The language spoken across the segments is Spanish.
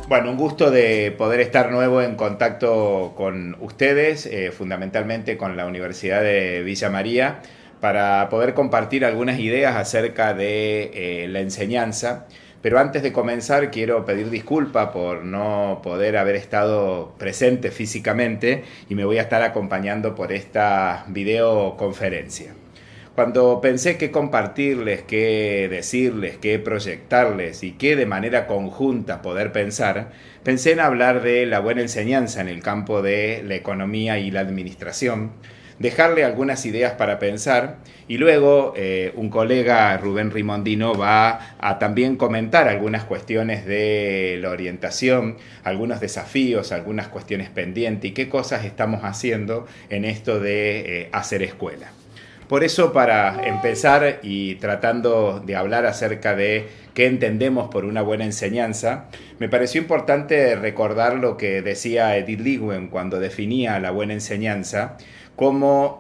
Bueno, un gusto de poder estar nuevo en contacto con ustedes, fundamentalmente con la Universidad de Villa María, para poder compartir algunas ideas acerca de la enseñanza. Pero antes de comenzar quiero pedir disculpas por no poder haber estado presente físicamente y me voy a estar acompañando por esta videoconferencia. Cuando pensé qué compartirles, qué decirles, qué proyectarles y qué de manera conjunta poder pensar, pensé en hablar de la buena enseñanza en el campo de la economía y la administración, dejarle algunas ideas para pensar y luego un colega, Rubén Rimondino, va a también comentar algunas cuestiones de la orientación, algunos desafíos, algunas cuestiones pendientes y qué cosas estamos haciendo en esto de hacer escuela. Por eso, para empezar y tratando de hablar acerca de qué entendemos por una buena enseñanza, me pareció importante recordar lo que decía Edith Lewin cuando definía la buena enseñanza como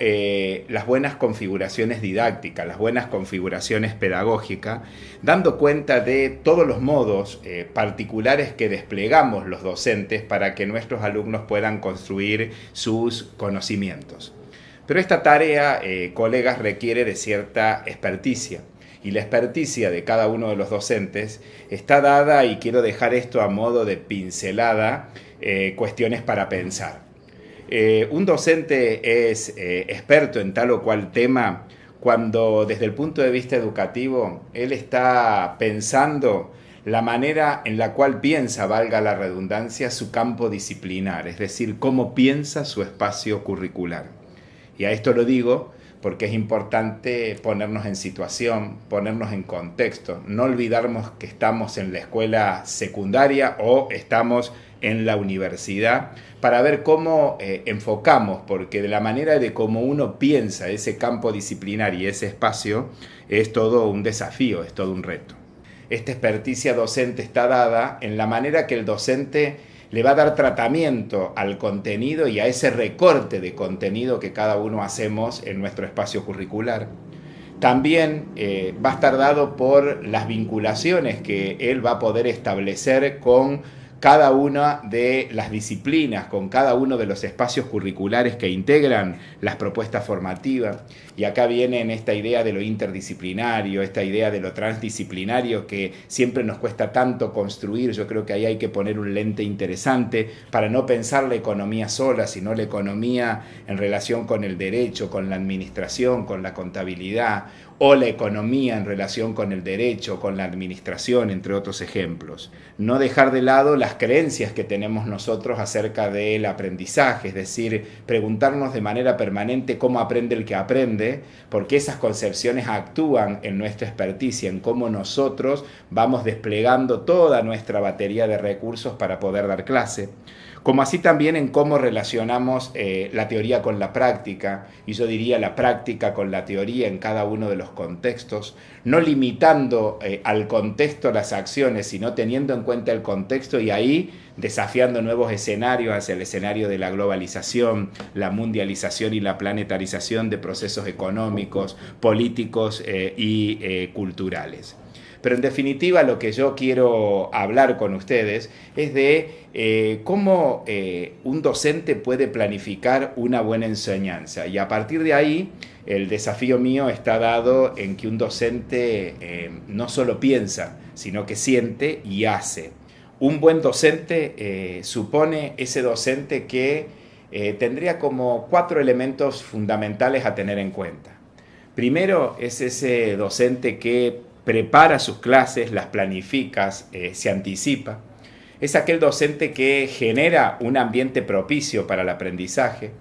las buenas configuraciones didácticas, las buenas configuraciones pedagógicas, dando cuenta de todos los modos particulares que desplegamos los docentes para que nuestros alumnos puedan construir sus conocimientos. Pero esta tarea, colegas, requiere de cierta experticia. Y la experticia de cada uno de los docentes está dada, y quiero dejar esto a modo de pincelada, cuestiones para pensar. Un docente es experto en tal o cual tema cuando desde el punto de vista educativo él está pensando la manera en la cual piensa, valga la redundancia, su campo disciplinar, es decir, cómo piensa su espacio curricular. Y a esto lo digo porque es importante ponernos en situación, ponernos en contexto, no olvidarnos que estamos en la escuela secundaria o estamos en la universidad para ver cómo enfocamos, porque de la manera de cómo uno piensa ese campo disciplinar y ese espacio es todo un desafío, es todo un reto. Esta experticia docente está dada en la manera que el docente le va a dar tratamiento al contenido y a ese recorte de contenido que cada uno hacemos en nuestro espacio curricular. También va a estar dado por las vinculaciones que él va a poder establecer con cada una de las disciplinas, con cada uno de los espacios curriculares que integran las propuestas formativas. Y acá viene en esta idea de lo interdisciplinario, esta idea de lo transdisciplinario que siempre nos cuesta tanto construir. Yo creo que ahí hay que poner un lente interesante para no pensar la economía sola, sino la economía en relación con el derecho, con la administración, con la contabilidad, o la economía en relación con el derecho, con la administración, entre otros ejemplos. No dejar de lado las creencias que tenemos nosotros acerca del aprendizaje, es decir, preguntarnos de manera permanente cómo aprende el que aprende, porque esas concepciones actúan en nuestra experticia, en cómo nosotros vamos desplegando toda nuestra batería de recursos para poder dar clase. Como así también en cómo relacionamos la teoría con la práctica, y yo diría la práctica con la teoría en cada uno de los contextos, no limitando al contexto las acciones, sino teniendo en cuenta el contexto y ahí desafiando nuevos escenarios hacia el escenario de la globalización, la mundialización y la planetarización de procesos económicos, políticos y culturales. Pero en definitiva lo que yo quiero hablar con ustedes es de cómo un docente puede planificar una buena enseñanza. Y a partir de ahí el desafío mío está dado en que un docente no solo piensa, sino que siente y hace. Un buen docente supone ese docente que tendría como 4 elementos fundamentales a tener en cuenta. Primero es ese docente que prepara sus clases, las planifica, se anticipa. Es aquel docente que genera un ambiente propicio para el aprendizaje.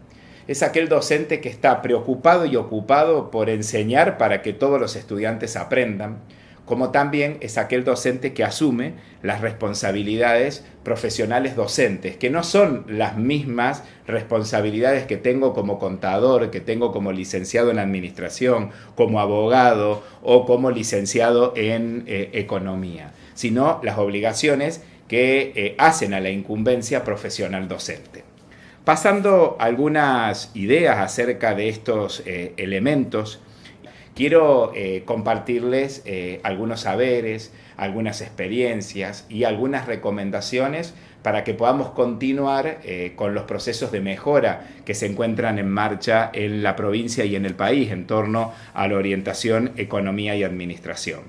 Es aquel docente que está preocupado y ocupado por enseñar para que todos los estudiantes aprendan. Como también es aquel docente que asume las responsabilidades profesionales docentes, que no son las mismas responsabilidades que tengo como contador, que tengo como licenciado en administración, como abogado o como licenciado en economía, sino las obligaciones que hacen a la incumbencia profesional docente. Pasando algunas ideas acerca de estos elementos, quiero compartirles algunos saberes, algunas experiencias y algunas recomendaciones para que podamos continuar con los procesos de mejora que se encuentran en marcha en la provincia y en el país en torno a la orientación, economía y administración.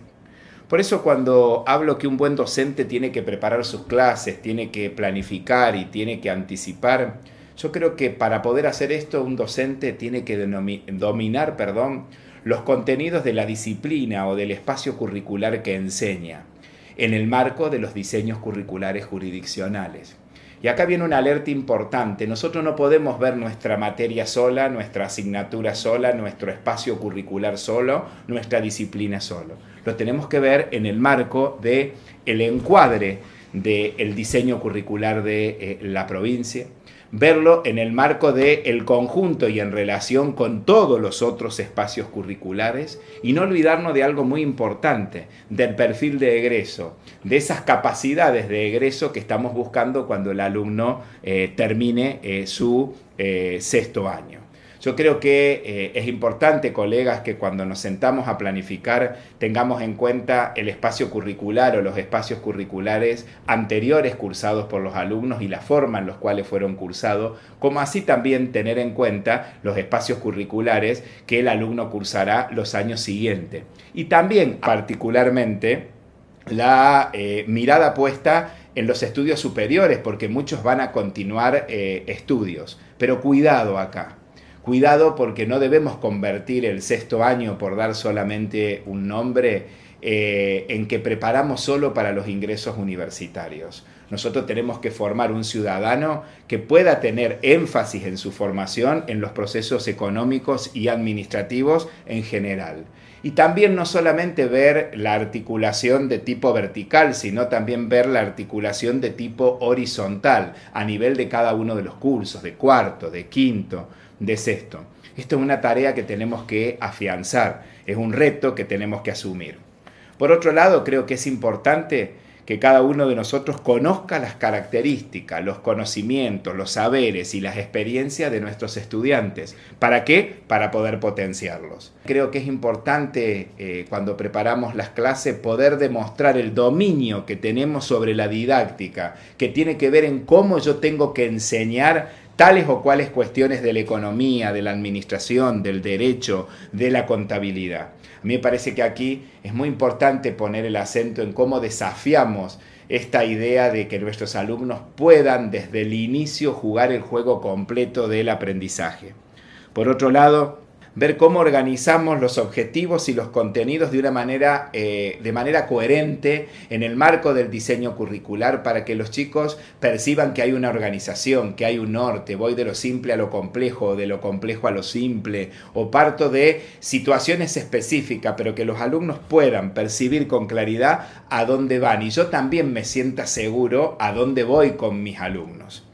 Por eso cuando hablo que un buen docente tiene que preparar sus clases, tiene que planificar y tiene que anticipar, yo creo que para poder hacer esto un docente tiene que dominar los contenidos de la disciplina o del espacio curricular que enseña, en el marco de los diseños curriculares jurisdiccionales. Y acá viene una alerta importante. Nosotros no podemos ver nuestra materia sola, nuestra asignatura sola, nuestro espacio curricular solo, nuestra disciplina solo. Lo tenemos que ver en el marco del encuadre del diseño curricular de la provincia, verlo en el marco del conjunto y en relación con todos los otros espacios curriculares y no olvidarnos de algo muy importante, del perfil de egreso, de esas capacidades de egreso que estamos buscando cuando el alumno termine su sexto año. Yo creo que es importante, colegas, que cuando nos sentamos a planificar tengamos en cuenta el espacio curricular o los espacios curriculares anteriores cursados por los alumnos y la forma en los cuales fueron cursados, como así también tener en cuenta los espacios curriculares que el alumno cursará los años siguientes. Y también, particularmente, la mirada puesta en los estudios superiores, porque muchos van a continuar estudios. Pero cuidado acá. Cuidado porque no debemos convertir el sexto año, por dar solamente un nombre, en que preparamos solo para los ingresos universitarios. Nosotros tenemos que formar un ciudadano que pueda tener énfasis en su formación en los procesos económicos y administrativos en general. Y también no solamente ver la articulación de tipo vertical, sino también ver la articulación de tipo horizontal a nivel de cada uno de los cursos, de cuarto, de quinto, de sexto. Esto es una tarea que tenemos que afianzar, es un reto que tenemos que asumir. Por otro lado, creo que es importante que cada uno de nosotros conozca las características, los conocimientos, los saberes y las experiencias de nuestros estudiantes. ¿Para qué? Para poder potenciarlos. Creo que es importante cuando preparamos las clases poder demostrar el dominio que tenemos sobre la didáctica, que tiene que ver en cómo yo tengo que enseñar tales o cuales cuestiones de la economía, de la administración, del derecho, de la contabilidad. A mí me parece que aquí es muy importante poner el acento en cómo desafiamos esta idea de que nuestros alumnos puedan desde el inicio jugar el juego completo del aprendizaje. Por otro lado, ver cómo organizamos los objetivos y los contenidos de manera coherente en el marco del diseño curricular para que los chicos perciban que hay una organización, que hay un norte, voy de lo simple a lo complejo, de lo complejo a lo simple, o parto de situaciones específicas, pero que los alumnos puedan percibir con claridad a dónde van y yo también me sienta seguro a dónde voy con mis alumnos.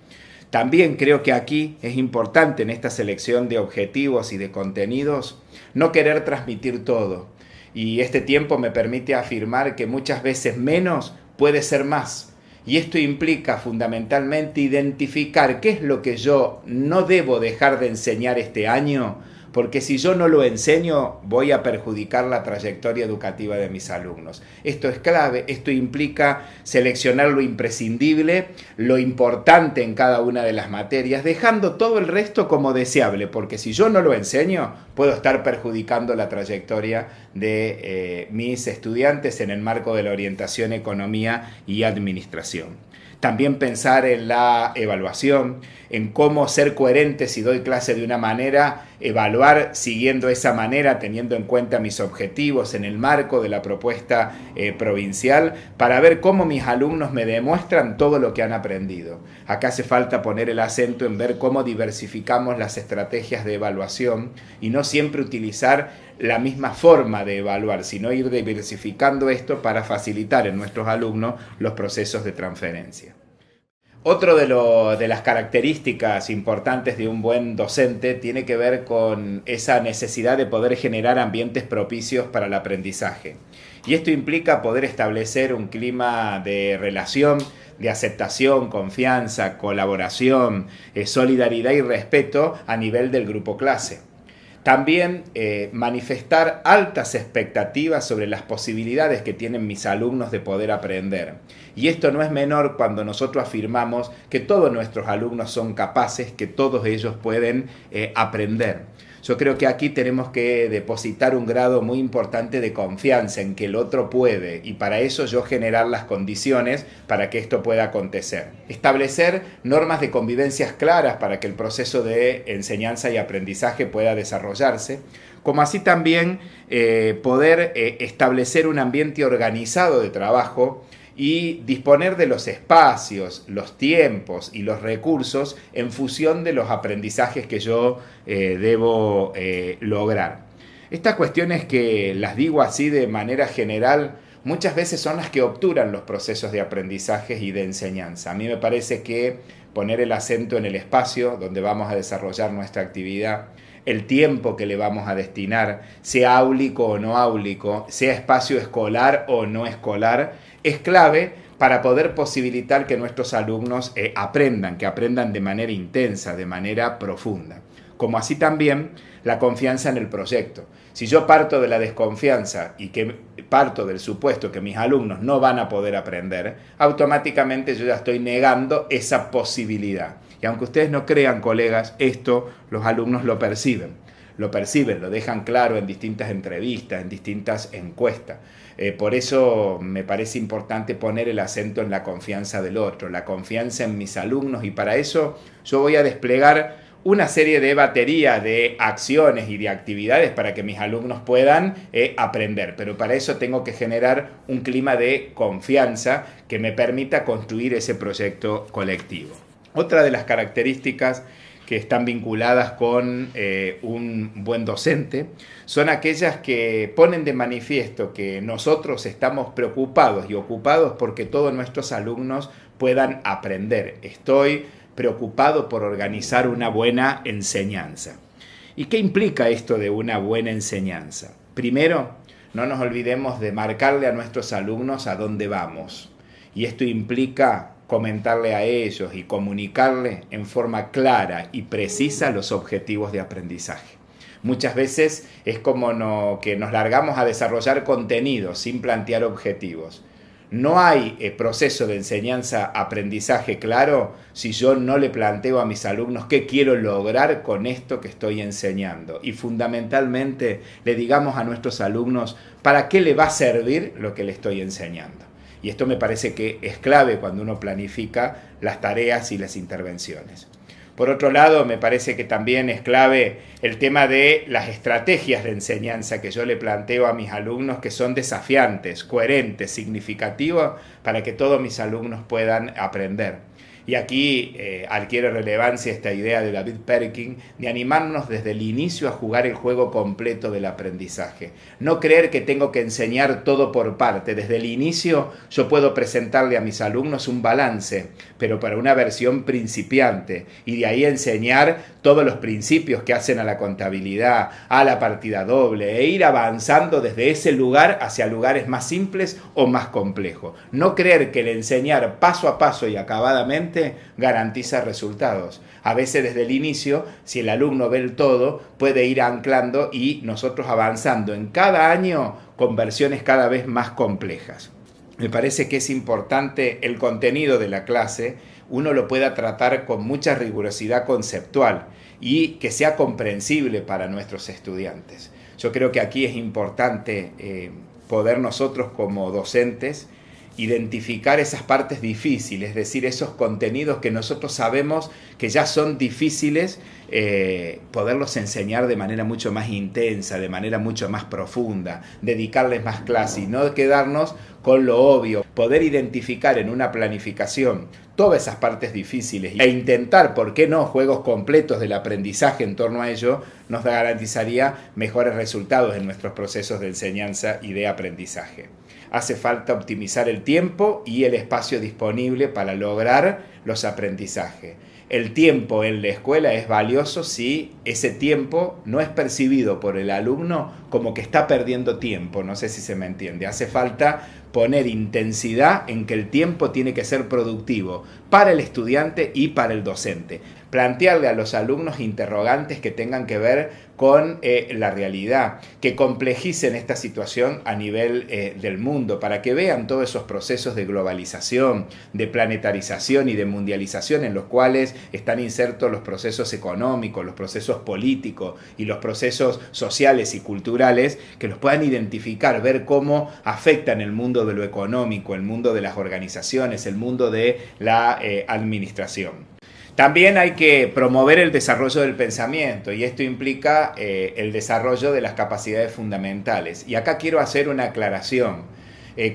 También creo que aquí es importante en esta selección de objetivos y de contenidos no querer transmitir todo. Y este tiempo me permite afirmar que muchas veces menos puede ser más. Y esto implica fundamentalmente identificar qué es lo que yo no debo dejar de enseñar este año, porque si yo no lo enseño voy a perjudicar la trayectoria educativa de mis alumnos. Esto es clave, esto implica seleccionar lo imprescindible, lo importante en cada una de las materias, dejando todo el resto como deseable, porque si yo no lo enseño puedo estar perjudicando la trayectoria de mis estudiantes en el marco de la orientación, economía y administración. También pensar en la evaluación, en cómo ser coherente si doy clase de una manera, evaluar siguiendo esa manera, teniendo en cuenta mis objetivos en el marco de la propuesta provincial, para ver cómo mis alumnos me demuestran todo lo que han aprendido. Acá hace falta poner el acento en ver cómo diversificamos las estrategias de evaluación y no siempre utilizar la misma forma de evaluar, sino ir diversificando esto para facilitar en nuestros alumnos los procesos de transferencia. Otro de las características importantes de un buen docente tiene que ver con esa necesidad de poder generar ambientes propicios para el aprendizaje. Y esto implica poder establecer un clima de relación, de aceptación, confianza, colaboración, solidaridad y respeto a nivel del grupo clase. También manifestar altas expectativas sobre las posibilidades que tienen mis alumnos de poder aprender. Y esto no es menor cuando nosotros afirmamos que todos nuestros alumnos son capaces, que todos ellos pueden aprender. Yo creo que aquí tenemos que depositar un grado muy importante de confianza en que el otro puede, y para eso yo generar las condiciones para que esto pueda acontecer. Establecer normas de convivencias claras para que el proceso de enseñanza y aprendizaje pueda desarrollarse, como así también poder establecer un ambiente organizado de trabajo y disponer de los espacios, los tiempos y los recursos en función de los aprendizajes que yo debo lograr. Estas cuestiones, que las digo así de manera general, muchas veces son las que obturan los procesos de aprendizaje y de enseñanza. A mí me parece que poner el acento en el espacio donde vamos a desarrollar nuestra actividad, el tiempo que le vamos a destinar, sea áulico o no áulico, sea espacio escolar o no escolar, es clave para poder posibilitar que nuestros alumnos aprendan, que aprendan de manera intensa, de manera profunda. Como así también la confianza en el proyecto. Si yo parto de la desconfianza y que parto del supuesto que mis alumnos no van a poder aprender, automáticamente yo ya estoy negando esa posibilidad. Y aunque ustedes no crean, colegas, esto los alumnos lo perciben, lo dejan claro en distintas entrevistas, en distintas encuestas. Por eso me parece importante poner el acento en la confianza del otro, la confianza en mis alumnos, y para eso yo voy a desplegar una serie de batería de acciones y de actividades para que mis alumnos puedan aprender. Pero para eso tengo que generar un clima de confianza que me permita construir ese proyecto colectivo. Otra de las características que están vinculadas con un buen docente son aquellas que ponen de manifiesto que nosotros estamos preocupados y ocupados porque todos nuestros alumnos puedan aprender. Estoy preocupado por organizar una buena enseñanza. ¿Y qué implica esto de una buena enseñanza? Primero, no nos olvidemos de marcarle a nuestros alumnos a dónde vamos. Y esto implica comentarle a ellos y comunicarle en forma clara y precisa los objetivos de aprendizaje. Muchas veces es como que nos largamos a desarrollar contenidos sin plantear objetivos. No hay proceso de enseñanza-aprendizaje claro si yo no le planteo a mis alumnos qué quiero lograr con esto que estoy enseñando. Y fundamentalmente le digamos a nuestros alumnos para qué le va a servir lo que le estoy enseñando. Y esto me parece que es clave cuando uno planifica las tareas y las intervenciones. Por otro lado, me parece que también es clave el tema de las estrategias de enseñanza que yo le planteo a mis alumnos, que son desafiantes, coherentes, significativas, para que todos mis alumnos puedan aprender. Y aquí adquiere relevancia esta idea de David Perkin de animarnos desde el inicio a jugar el juego completo del aprendizaje. No creer que tengo que enseñar todo por parte. Desde el inicio yo puedo presentarle a mis alumnos un balance, pero para una versión principiante, y de ahí enseñar todos los principios que hacen a la contabilidad, a la partida doble, e ir avanzando desde ese lugar hacia lugares más simples o más complejos. No creer que el enseñar paso a paso y acabadamente garantiza resultados. A veces desde el inicio, si el alumno ve el todo, puede ir anclando y nosotros avanzando en cada año con versiones cada vez más complejas. Me parece que es importante el contenido de la clase, uno lo pueda tratar con mucha rigurosidad conceptual y que sea comprensible para nuestros estudiantes. Yo creo que aquí es importante poder nosotros como docentes identificar esas partes difíciles, es decir, esos contenidos que nosotros sabemos que ya son difíciles, poderlos enseñar de manera mucho más intensa, de manera mucho más profunda, dedicarles más clase y no quedarnos con lo obvio, poder identificar en una planificación todas esas partes difíciles e intentar, ¿por qué no?, juegos completos del aprendizaje en torno a ello, nos garantizaría mejores resultados en nuestros procesos de enseñanza y de aprendizaje. Hace falta optimizar el tiempo y el espacio disponible para lograr los aprendizajes. El tiempo en la escuela es valioso si ese tiempo no es percibido por el alumno como que está perdiendo tiempo, no sé si se me entiende. Hace falta poner intensidad en que el tiempo tiene que ser productivo para el estudiante y para el docente. Plantearle a los alumnos interrogantes que tengan que ver con la realidad, que complejicen esta situación a nivel del mundo, para que vean todos esos procesos de globalización, de planetarización y de mundialización en los cuales están insertos los procesos económicos, los procesos políticos y los procesos sociales y culturales, que los puedan identificar, ver cómo afectan el mundo de lo económico, el mundo de las organizaciones, el mundo de la administración. También hay que promover el desarrollo del pensamiento y esto implica el desarrollo de las capacidades fundamentales. Y acá quiero hacer una aclaración.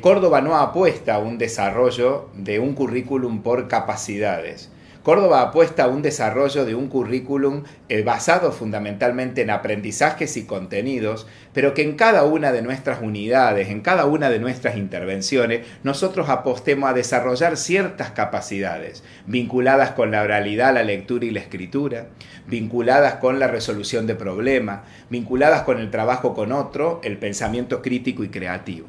Córdoba no apuesta a un desarrollo de un currículum por capacidades. Córdoba apuesta a un desarrollo de un currículum basado fundamentalmente en aprendizajes y contenidos, pero que en cada una de nuestras unidades, en cada una de nuestras intervenciones, nosotros apostemos a desarrollar ciertas capacidades vinculadas con la oralidad, la lectura y la escritura, vinculadas con la resolución de problemas, vinculadas con el trabajo con otro, el pensamiento crítico y creativo.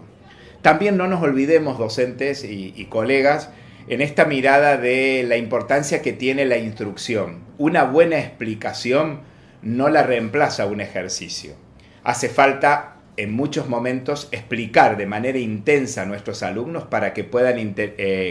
También no nos olvidemos, docentes y colegas, en esta mirada de la importancia que tiene la instrucción. Una buena explicación no la reemplaza un ejercicio. Hace falta en muchos momentos explicar de manera intensa a nuestros alumnos para que puedan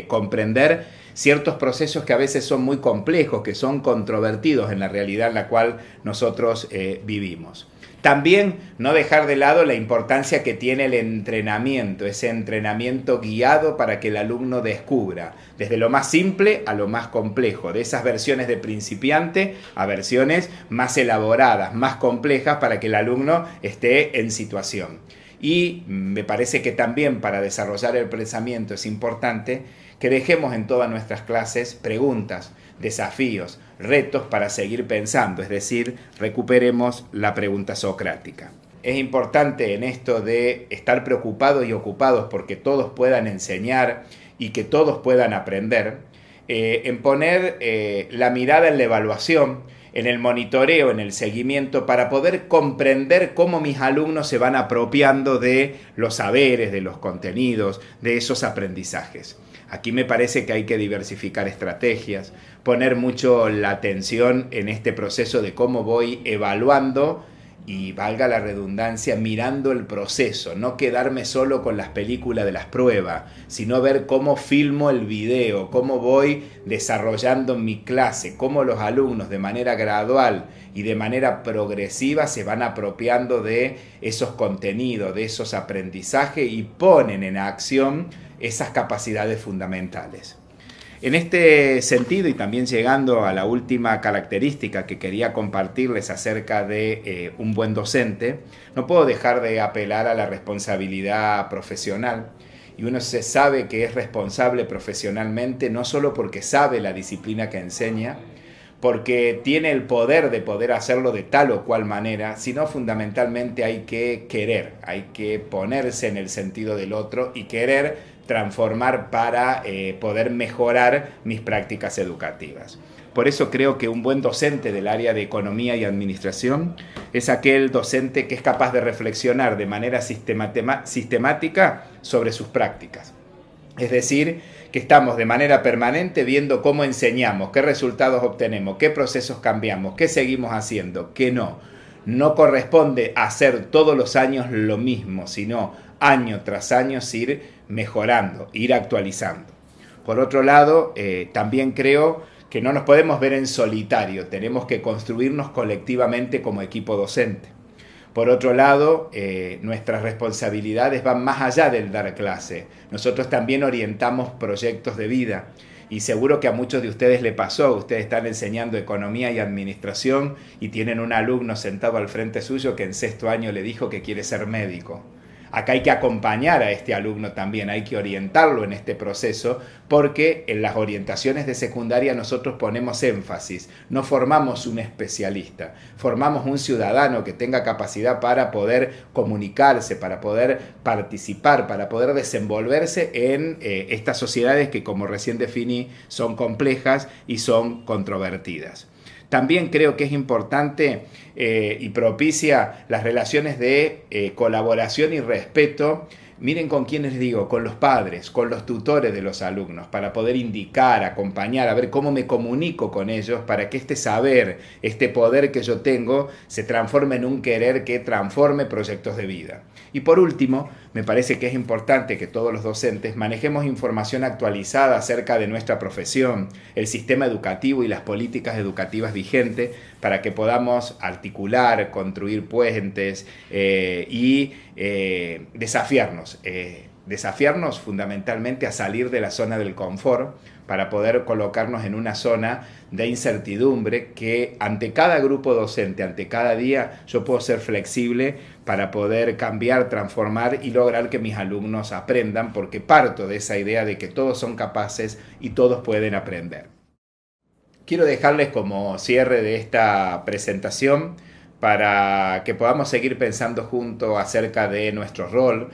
comprender ciertos procesos que a veces son muy complejos, que son controvertidos en la realidad en la cual nosotros vivimos. También no dejar de lado la importancia que tiene el entrenamiento, ese entrenamiento guiado para que el alumno descubra, desde lo más simple a lo más complejo, de esas versiones de principiante a versiones más elaboradas, más complejas, para que el alumno esté en situación. Y me parece que también para desarrollar el pensamiento es importante que dejemos en todas nuestras clases preguntas, desafíos, retos para seguir pensando, es decir, recuperemos la pregunta socrática. Es importante en esto de estar preocupados y ocupados porque todos puedan enseñar y que todos puedan aprender, en poner la mirada en la evaluación, en el monitoreo, en el seguimiento, para poder comprender cómo mis alumnos se van apropiando de los saberes, de los contenidos, de esos aprendizajes. Aquí me parece que hay que diversificar estrategias, poner mucho la atención en este proceso de cómo voy evaluando y, valga la redundancia, mirando el proceso, no quedarme solo con las películas de las pruebas, sino ver cómo filmo el video, cómo voy desarrollando mi clase, cómo los alumnos de manera gradual y de manera progresiva se van apropiando de esos contenidos, de esos aprendizajes y ponen en acción esas capacidades fundamentales. En este sentido, y también llegando a la última característica que quería compartirles acerca de un buen docente, no puedo dejar de apelar a la responsabilidad profesional. Y uno se sabe que es responsable profesionalmente no solo porque sabe la disciplina que enseña, porque tiene el poder de poder hacerlo de tal o cual manera, sino fundamentalmente hay que querer, hay que ponerse en el sentido del otro y querer transformar para poder mejorar mis prácticas educativas. Por eso creo que un buen docente del área de economía y administración es aquel docente que es capaz de reflexionar de manera sistemática sobre sus prácticas. Es decir, que estamos de manera permanente viendo cómo enseñamos, qué resultados obtenemos, qué procesos cambiamos, qué seguimos haciendo, qué no. No corresponde hacer todos los años lo mismo, sino año tras año ir mejorando, ir actualizando. Por otro lado, también creo que no nos podemos ver en solitario, tenemos que construirnos colectivamente como equipo docente. Por otro lado, nuestras responsabilidades van más allá del dar clase. Nosotros también orientamos proyectos de vida y seguro que a muchos de ustedes le pasó. Ustedes están enseñando economía y administración y tienen un alumno sentado al frente suyo que en sexto año le dijo que quiere ser médico. Acá hay que acompañar a este alumno también, hay que orientarlo en este proceso, porque en las orientaciones de secundaria nosotros ponemos énfasis, no formamos un especialista, formamos un ciudadano que tenga capacidad para poder comunicarse, para poder participar, para poder desenvolverse en estas sociedades que, como recién definí, son complejas y son controvertidas. También creo que es importante y propicia las relaciones de colaboración y respeto Miren con quiénes les digo, con los padres, con los tutores de los alumnos, para poder indicar, acompañar, a ver cómo me comunico con ellos, para que este saber, este poder que yo tengo, se transforme en un querer que transforme proyectos de vida. Y por último, me parece que es importante que todos los docentes manejemos información actualizada acerca de nuestra profesión, el sistema educativo y las políticas educativas vigentes, para que podamos articular, construir puentes y desafiarnos. Desafiarnos fundamentalmente a salir de la zona del confort para poder colocarnos en una zona de incertidumbre que ante cada grupo docente, ante cada día, yo puedo ser flexible para poder cambiar, transformar y lograr que mis alumnos aprendan, porque parto de esa idea de que todos son capaces y todos pueden aprender. Quiero dejarles como cierre de esta presentación para que podamos seguir pensando juntos acerca de nuestro rol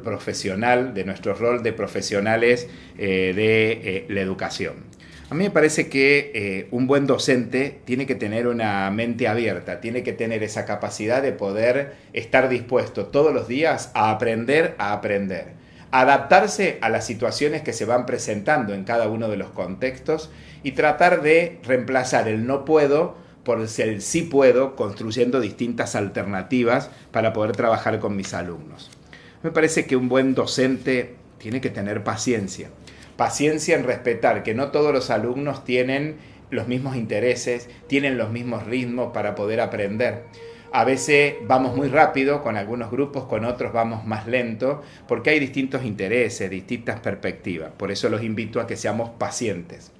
profesional, de nuestro rol de profesionales de la educación. A mí me parece que un buen docente tiene que tener una mente abierta, tiene que tener esa capacidad de poder estar dispuesto todos los días a aprender, adaptarse a las situaciones que se van presentando en cada uno de los contextos y tratar de reemplazar el no puedo por el sí puedo, construyendo distintas alternativas para poder trabajar con mis alumnos. Me parece que un buen docente tiene que tener paciencia. Paciencia en respetar que no todos los alumnos tienen los mismos intereses, tienen los mismos ritmos para poder aprender. A veces vamos muy rápido con algunos grupos, con otros vamos más lento, porque hay distintos intereses, distintas perspectivas. Por eso los invito a que seamos pacientes.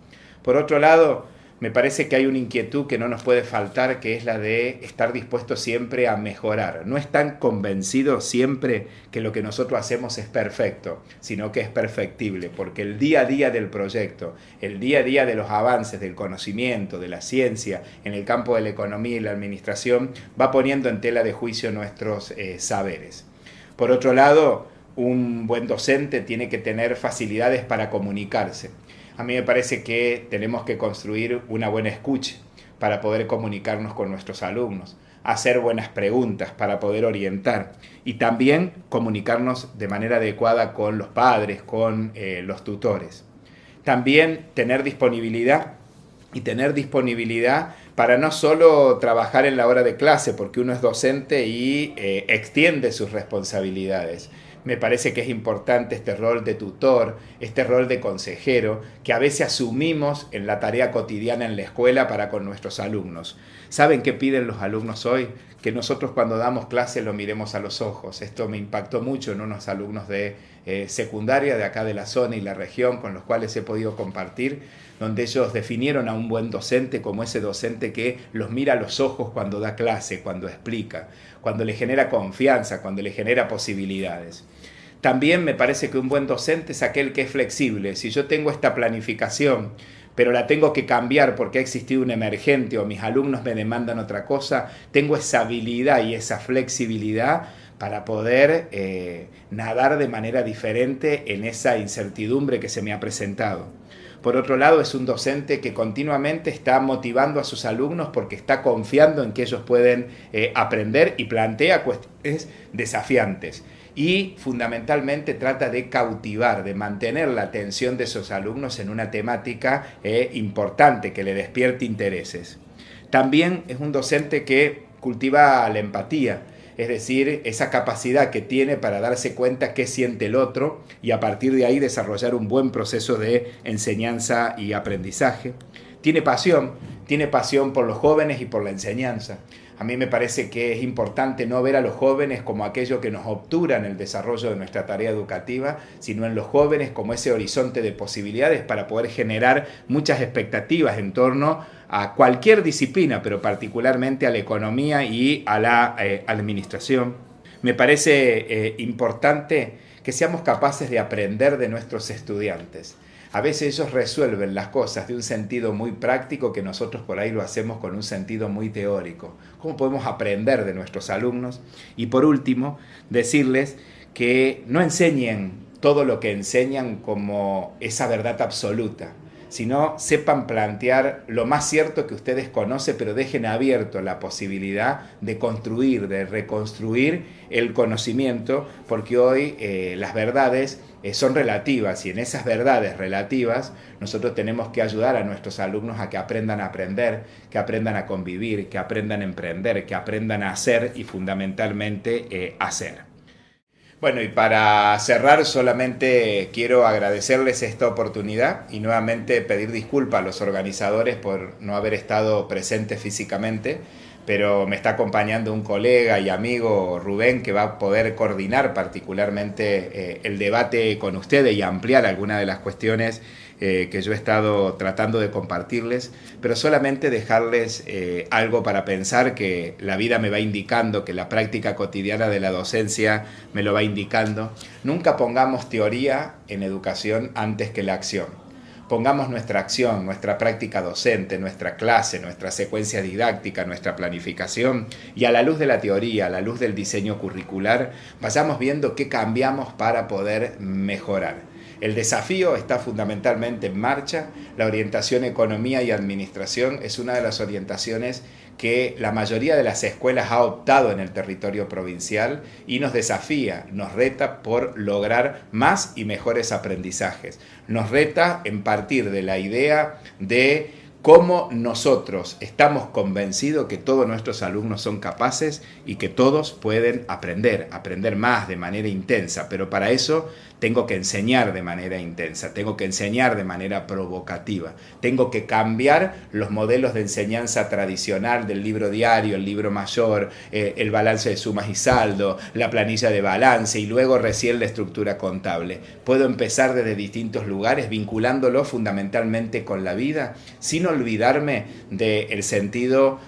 Por otro lado, me parece que hay una inquietud que no nos puede faltar, que es la de estar dispuestos siempre a mejorar. No estar convencidos siempre que lo que nosotros hacemos es perfecto, sino que es perfectible, porque el día a día del proyecto, el día a día de los avances del conocimiento, de la ciencia, en el campo de la economía y la administración, va poniendo en tela de juicio nuestros saberes. Por otro lado, un buen docente tiene que tener facilidades para comunicarse. A mí me parece que tenemos que construir una buena escucha para poder comunicarnos con nuestros alumnos, hacer buenas preguntas para poder orientar y también comunicarnos de manera adecuada con los padres, con los tutores. También tener disponibilidad para no solo trabajar en la hora de clase, porque uno es docente y extiende sus responsabilidades. Me parece que es importante este rol de tutor, este rol de consejero, que a veces asumimos en la tarea cotidiana en la escuela para con nuestros alumnos. ¿Saben qué piden los alumnos hoy? Que nosotros cuando damos clase lo miremos a los ojos. Esto me impactó mucho en unos alumnos de secundaria de acá de la zona y la región con los cuales he podido compartir, donde ellos definieron a un buen docente como ese docente que los mira a los ojos cuando da clase, cuando explica, cuando le genera confianza, cuando le genera posibilidades. También me parece que un buen docente es aquel que es flexible. Si yo tengo esta planificación, pero la tengo que cambiar porque ha existido un emergente o mis alumnos me demandan otra cosa, tengo esa habilidad y esa flexibilidad para poder nadar de manera diferente en esa incertidumbre que se me ha presentado. Por otro lado, es un docente que continuamente está motivando a sus alumnos porque está confiando en que ellos pueden aprender y plantea cuestiones desafiantes. Y fundamentalmente trata de cautivar, de mantener la atención de sus alumnos en una temática importante que le despierte intereses. También es un docente que cultiva la empatía, es decir, esa capacidad que tiene para darse cuenta qué siente el otro y a partir de ahí desarrollar un buen proceso de enseñanza y aprendizaje. Tiene pasión por los jóvenes y por la enseñanza. A mí me parece que es importante no ver a los jóvenes como aquellos que nos obturan el desarrollo de nuestra tarea educativa, sino en los jóvenes como ese horizonte de posibilidades para poder generar muchas expectativas en torno a cualquier disciplina, pero particularmente a la economía y a la administración. Me parece importante que seamos capaces de aprender de nuestros estudiantes. A veces ellos resuelven las cosas de un sentido muy práctico que nosotros por ahí lo hacemos con un sentido muy teórico. ¿Cómo podemos aprender de nuestros alumnos? Y por último, decirles que no enseñen todo lo que enseñan como esa verdad absoluta, sino sepan plantear lo más cierto que ustedes conocen, pero dejen abierto la posibilidad de construir, de reconstruir el conocimiento, porque hoy las verdades son relativas, y en esas verdades relativas nosotros tenemos que ayudar a nuestros alumnos a que aprendan a aprender, que aprendan a convivir, que aprendan a emprender, que aprendan a hacer y fundamentalmente hacer. Bueno, y para cerrar solamente quiero agradecerles esta oportunidad y nuevamente pedir disculpas a los organizadores por no haber estado presentes físicamente, pero me está acompañando un colega y amigo, Rubén, que va a poder coordinar particularmente el debate con ustedes y ampliar algunas de las cuestiones que yo he estado tratando de compartirles, pero solamente dejarles algo para pensar, que la vida me va indicando, que la práctica cotidiana de la docencia me lo va indicando. Nunca pongamos teoría en educación antes que la acción. Pongamos nuestra acción, nuestra práctica docente, nuestra clase, nuestra secuencia didáctica, nuestra planificación, y a la luz de la teoría, a la luz del diseño curricular, vayamos viendo qué cambiamos para poder mejorar. El desafío está fundamentalmente en marcha. La orientación economía y administración es una de las orientaciones que la mayoría de las escuelas ha optado en el territorio provincial y nos desafía, nos reta por lograr más y mejores aprendizajes. Nos reta en partir de la idea de cómo nosotros estamos convencidos que todos nuestros alumnos son capaces y que todos pueden aprender más de manera intensa, pero para eso tengo que enseñar de manera intensa, tengo que enseñar de manera provocativa, tengo que cambiar los modelos de enseñanza tradicional del libro diario, el libro mayor, el balance de sumas y saldo, la planilla de balance y luego recién la estructura contable. Puedo empezar desde distintos lugares vinculándolo fundamentalmente con la vida, sin olvidarme del sentido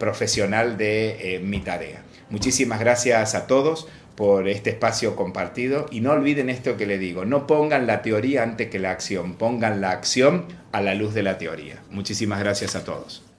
profesional de mi tarea. Muchísimas gracias a todos por este espacio compartido y no olviden esto que les digo, no pongan la teoría antes que la acción, pongan la acción a la luz de la teoría. Muchísimas gracias a todos.